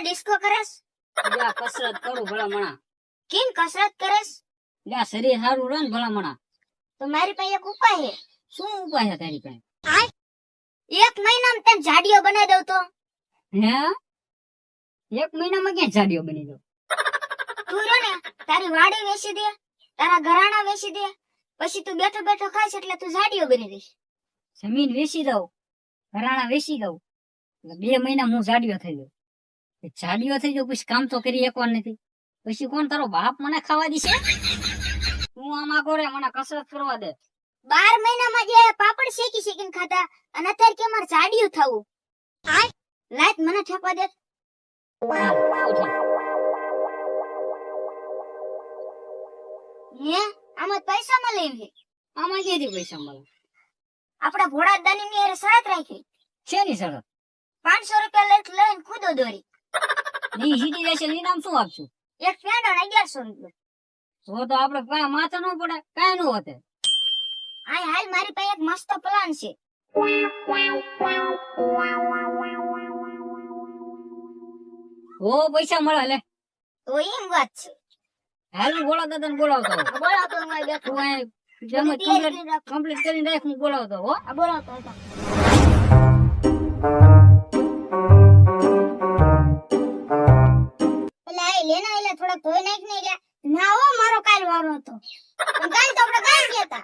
Disco કરસ? લ્યા કસરત કરું ભલામણા. કેમ કસરત કરસ? લ્યા શરીર સારું રહે ને ભલામણા. તો મારી પાસે એક ઉપાય છે. શું ઉપાય છે તારી પાસે? એક મહિનામાં તને જાડીઓ બનાવી દઉં તો? હે? એક મહિનામાં ક્યાં જાડીઓ બની જાવ? તું રહ્યો ને તારી વાડી વેચી દે, તારા ઘરાણા વેચી દે, પછી તું બેઠો બેઠો ખાઈશ એટલે તું જાડીઓ બની દઈશ. જમીન વેચી દઉં, ઘરાણા વેચી દઉં, એટલે 2 મહિના હું જાડીઓ થઈ જાઉં. જાડીઓ થઈ જાઉં પછી કામ તો કરી એકવાર નથી. પછી કોણ તારો બાપ મને ખાવા દેશે? હું આમાં ગોરે મને કસરત કરવા દે. 12 મહિનામાં જે પાપડ શેકી શેકીને ખાતા અને અત્યારે કે મારે જાડીયું થવું. લાઈટ મને ઠેકવા દે. હે આમાં પૈસા મળે એમ છે? આમાં ક્યાંથી પૈસા મળે? આપડા ભોળા દાની ની હારે શરત રાખી. શેની શરત? 500 રૂપિયા લઈને ખુદો દોરી. ની સીટી જશે એનું નામ શું આપશું? એક પેંડો ને 1100 રૂપિયા. તો આપડે કાંઈ માથે ન પડે, કાંઈ ન હોતે. આય હાલ મારી પાસે એક મસ્ત પ્લાન છે. હો પૈસા મળે લે. તો એમ વાત છે. હાલ હું બોલાવતો તને બોલાવતો. બોલાવતો હું અહીં બેઠો. તું અહીં કમ્પ્લીટ કરીને રાખ, હું બોલાવતો. હો બોલાવતો હતો. પેલા એ લેના એલા થોડા ધોઈ નાખ ને એલા. ના હો મારો કાલ વારો હતો. પણ કાલ તો આપણે કામ ગયા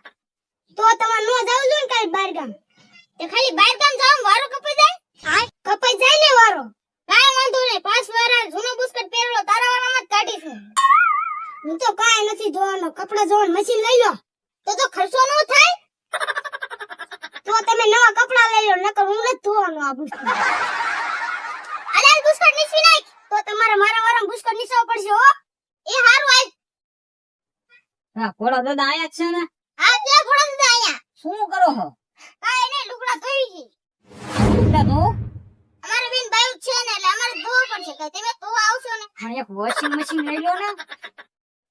તો તમારે નો જાવ લો ને કાલ બહાર ગામ. તે ખાલી બહાર ગામ જાવ વારો કપાઈ જાય? હા કપાઈ જાય ને વારો. કાઈ વાંધો નહીં, 5 વાર જૂનો બુસ્કટ પહેરેલો તારા વાળામાં જ કાઢીશ હું તો કાઈ નથી જોવાનો. કપડા ધોવાનું મશીન લઈ લો તો ખર્ચો ન થાય. તો તમે નવા કપડા લઈ લો, નકર હું નથી ધોવાનું આ બુસ્કટ. અરે બુસ્કટ નીચવી નાખ તો તમારે મારા વાળા બુસ્કટ નીચવા પડશે હો. એ હારું આય. હા ઘોડા દાદા આયા જ છે ને? આ બે ઘોડા દાદા આયા. શું કરો છો? કાઈ નહીં, લુગડા ધોઈ ગઈ. લુગડા ધો? અમારે બેન બાયું છે ને એટલે અમારે ધોવા પડશે. કે તમે ધોવા આવશો ને? હા એક વોશિંગ મશીન લઈ લો ને.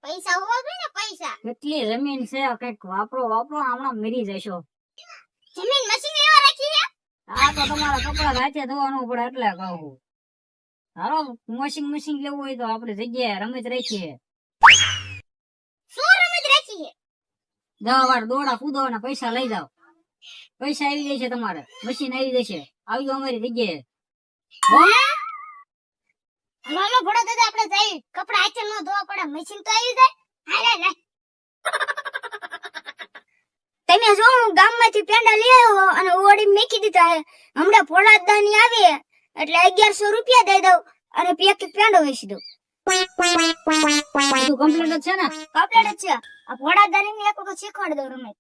પૈસા હોવા જોઈએ ને પૈસા. કેટલી જમીન છે, કઈક વાપરો હમણાં મરી જશો. જમીન મશીન એવા રાખી છે? આ તો તમારા કપડા રાતે ધોવાનું પડે એટલે કહું. હાલો વોશિંગ મશીન લેવું હોય તો આપણે જગ્યાએ રમત રાખીએ. શું રમત રાખી છે? 10 વાર દોડા કૂદો ને પૈસા લઈ જાઓ. પૈસા આવી જશે, તમારે મશીન આવી જશે. આવજો અમારી જગ્યાએ. હાલો ભોળા દાદા આપણે જઈ. કપડા હાથે ન ધોવા પડે, મશીન તો આવી જાય. હાલે લે. તમે જો હું ગામમાંથી પેંડા લઈ આવ્યો અને ઓડી મેકી દીધા છે. હમણાં ભોળા દાદાની આવે એટલે 1100 રૂપિયા દઈ દઉં અને પેક પેંડો વેચી દઉં. બધું કમ્પ્લીટ જ છે ને? કપલેટ જ છે. આ ભોળા દાદાની એક વખત શીખવાડી દઉં રમે.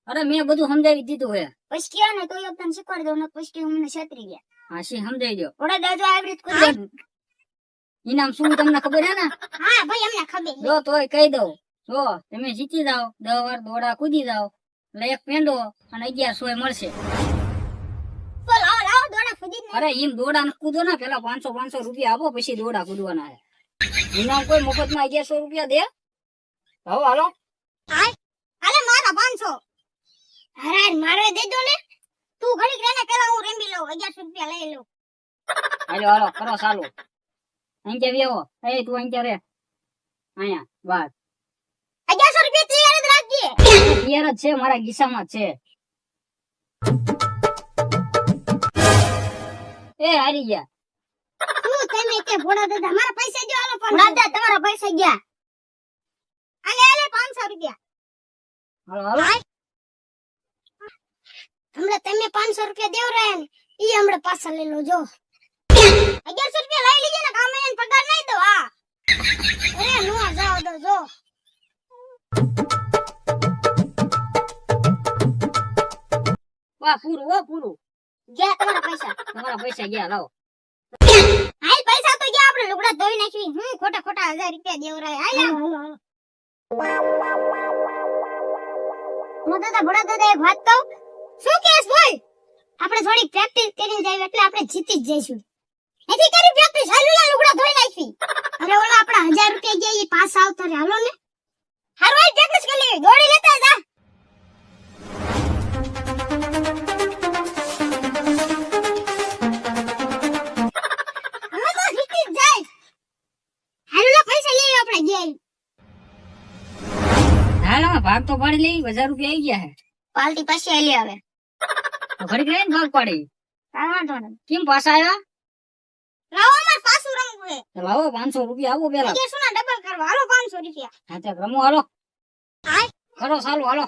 અરે મેં બધું સમજાવી દીધું હે. પછી ક્યાં ને તો એક તને શીખવાડી દઉં ને પછી અમને છેતરી ગયા. હા શી સમજાઈ દો. ભોળા દાદા આવી રીત કૂદવાનું. ઇનામ શું તમને ખબર હે ને? હા ભાઈ અમને ખબર છે. જો તોય કહી દઉં. જો તમે જીતી જાઓ, 10 વાર દોડા કૂદી જાઓ એટલે એક પેંડો અને 1100 મળશે. તો લાવો લાવો દોડા ખુદી ને. અરે એમ દોડા ને કૂદો ને, પેલા 500 રૂપિયા આપો પછી દોડા કૂદવાના છે. ઇનામ કોઈ મફત માં 1100 રૂપિયા દે? હાલો હાલો. અરે મારા 500. અરે મારે દે દો ને. તું ઘડીક રહેને પેલા હું રેમ્બી લઉં, 1100 રૂપિયા લઈ લઉં. હાલો હાલો કરો ચાલુ. અહીંયા બેહો. એ તું અહીંયા રે. અહીંયા વાત 1100 રૂપિયા તૈયાર જ રાખજે. તૈયાર જ છે, મારા ગીસામાં જ છે. એ હારી ગયા. શું તમે તે ભોળા દાદા મારા પૈસા જો આલો. પણ ભોળા દાદા તમારા પૈસા ગયા. આલે આલે 500 રૂપિયા. હાલો હાલો. હમણાં તમે 500 રૂપિયા દેવ રહ્યા ને ઈ હમણાં પાછા લઈ લો. જો 1100 રૂપિયા લઈ લીજે ને, કામ એને પગાર નહીં દો. હા અરે નો જાવ દો. જો વાહ પૂરું પૂરું. ગયા તમારા પૈસા ગયા. લાવો. હાલ પૈસા તો ગયા, આપણે લુગડા ધોઈ નાખી. હું ખોટા 1000 રૂપિયા દેવ રહ્યા. હાલ દાદા ભોળા દાદા એક વાત કહું. શું કેસ બોલ? આપણે થોડી પ્રેક્ટિસ કરીને જાય એટલે આપણે જીતી જ જઈશું. નથી કરી પ્રેક્ટિસ? હાલુલા લુગડા ધોઈ નાખી. અરે ઓલા આપણા 1000 રૂપિયા ગયા ઈ પાસ આવતા રે. હાલો ને હારું આઈ પ્રેક્ટિસ કરી લેવી. દોડી લેતા જા. અમે તો જીતી જ જાય. તો પાડી લઈ 1000 રૂપિયા આવી ગયા હે પાલટી પાછી આલી આવે તો ઘડીક રહીને ભાગ પાડી કાંઈ વાંધો નહીં કેમ પાછા આવ્યા લાવો અમાર પાછું રમવું હે તો લાવો 500 રૂપિયા આવો પેલા 1100 ના ડબલ કરવા હાલો 500 રૂપિયા હા તો રમો હાલો હાય કરો ચાલુ હાલો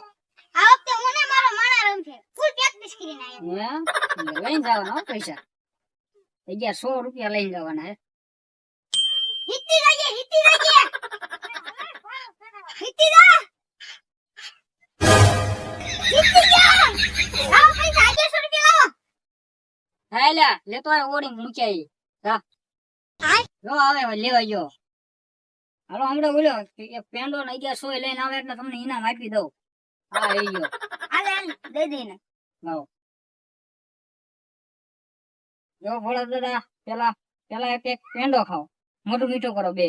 આ વખતે મને મારો માણા રમશે ફૂલ પ્રેક્ટિસ કરીને આયા હે લઈને જવાના હો પૈસા 1100 રૂપિયા લઈને જવાના હે હિતી લાગે હિતી લાગે હિતી જા હિતી જા લાવો પૈસા 1100 રૂપિયા લાવો હા લ્યા લેતો આય ઓડી મૂક્યા જા હાય જો આવે લેવા ગયો હાલો હમણાં બોલ્યો એક પેંડો ને 1100 લઈને આવે એટલે તમને ઇનામ આપી દઉં હા એ ગયો હાલે હાલે દે દે ને લાવો જો ભોળા દાદા પેલા એક પેંડો ખાઓ મોઢું મીઠું કરો બે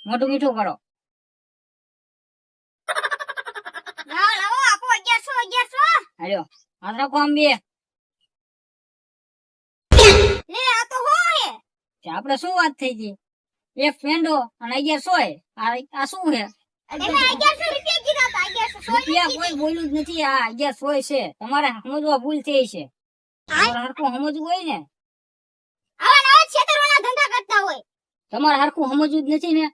મોઢું મીઠું કરો લાવો લાવો આપો 1100 હાલ્યો હાથ રાખો આમ બે લે આ તો હો હે કે આપણે શું વાત થઈ ગઈ એક પેંડો અને 1100 આ શું છે તમે 1100 રૂપિયા કીધા હતા 1100 રૂપિયા કોઈ બોલ્યું જ નથી આ 1100 છે તમારે સમજવા ભૂલ થઈ છે તમારે હરખું સમજવું હોય ને આવા નવા છેતરવાના ધંધા કરતા હોય તમારે હરખું સમજવું જ નથી ને